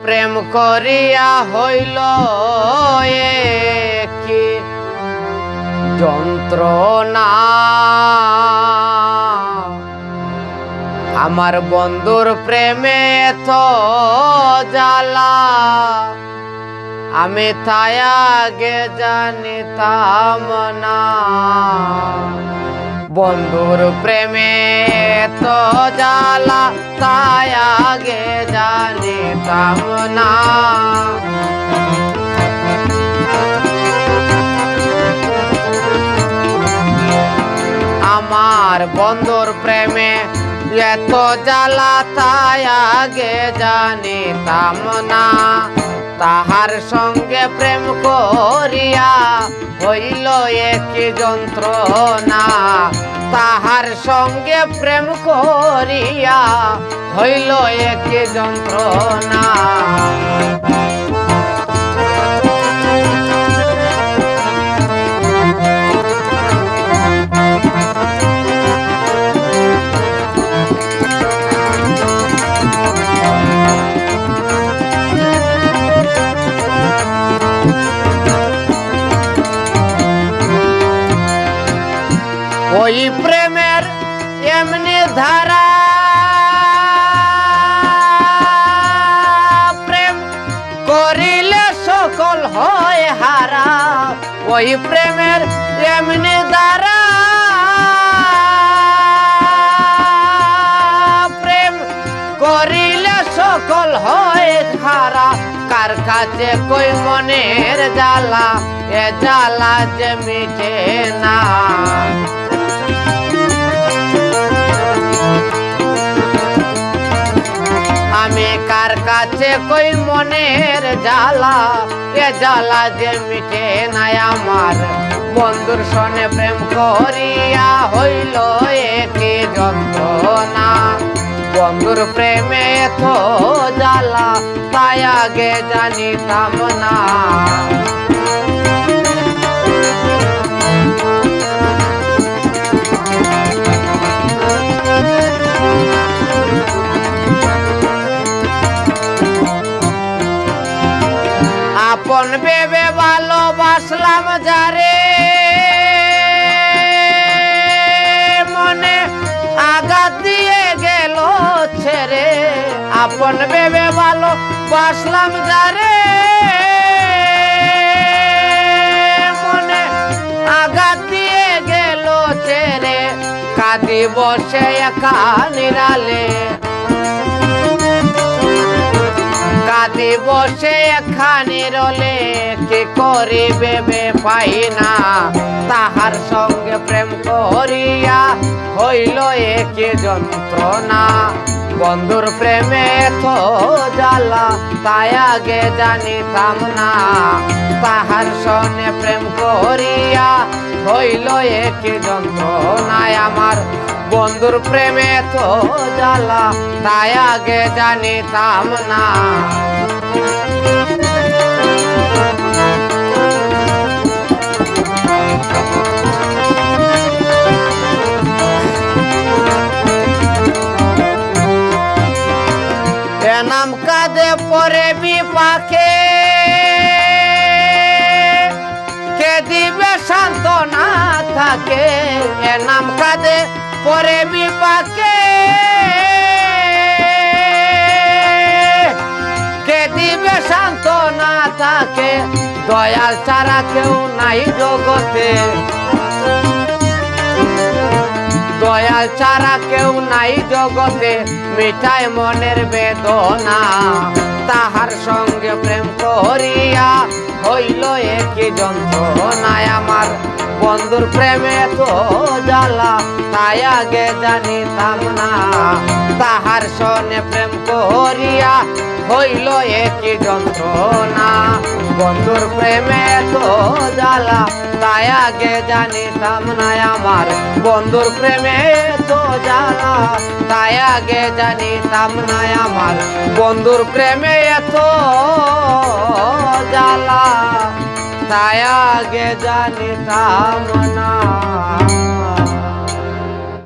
প্রেম করিয়া হইল কি যন্ত্রণা, আমার বন্ধুর প্রেমে তো জ্বালা, আমি তাই আগে জানিতাম না। বন্ধুর প্রেমে তো জ্বালা, তাই আগে জানিতাম না। আমার বন্ধুর প্রেমে এত জ্বালা, তাই আগে জানিতাম না। তাহার সঙ্গে প্রেম করিয়া হইল একই যন্ত্রণা, তাহার সঙ্গে প্রেম করিয়া হইল একই যন্ত্রণা। ওই প্রেমের এমনি ধারা, প্রেম করিলে সকল হয় হারা। ওই প্রেমের এমনি ধারা, প্রেম করিলে সকল হয় হারা। কার কাছে কই মনের জ্বালা, এ জ্বালা যে মিটে না। আমি কার কাছে কই মনের জ্বালা, এ জ্বালা যে মিটে নাই। আমার বন্ধুর সনে প্রেম করিয়া হইল একই যন্ত্রণা। বন্ধুর প্রেমে তো জ্বালা, তাই আগে জানিতাম না। আপন ভেবে ভালোবাসলাম যারে, মনে আঘাত দিয়ে গেল ছেড়ে। আপন ভেবে ভালোবাসলাম যারে, মনে আঘাত দিয়ে গেল ছেড়ে। কাঁদি বসে একা নিরালে, কাঁদি বসে এখানে রলে। কি করি ভেবে পাই না, তাহার সঙ্গে প্রেম করিয়া হইল একই যন্ত্রণা। বন্ধুর প্রেমে তো জ্বালা, তাই আগে জানিতাম না। তাহার সঙ্গে প্রেম করিয়া হইল একই যন্ত্রণায়। আমার বন্ধুর প্রেমে তো জ্বালা, তাই আগে জানিতাম না। এ নাম কাঁদে পরে বিপাকে, কে দিবে সান্ত্বনা থাকে। এ নাম কাঁদে পরে বিপাকে, কে দিবে সান্ত্বনা থাকে। দয়াল ছাড়া কেউ নাই জগতে, দয়াল ছাড়া কেউ নাই জগতে। মিঠাই মনের বেদনা, তাহার সঙ্গে প্রেম করিয়া হইল একই যন্ত্রণায়। আমার বন্ধুর প্রেমে তো জ্বালা, তাই আগে জানিতাম না। তাহার সনে প্রেম করিয়া হইল একই যন্ত্রণা। বন্ধুর প্রেমে তো জ্বালা, তাই আগে জানিতাম না। আমার বন্ধুর প্রেমে তো জ্বালা, তাই আগে জানিতাম না। আমার বন্ধুর প্রেমে তো জ্বালা, তাই আগে জানিতাম না।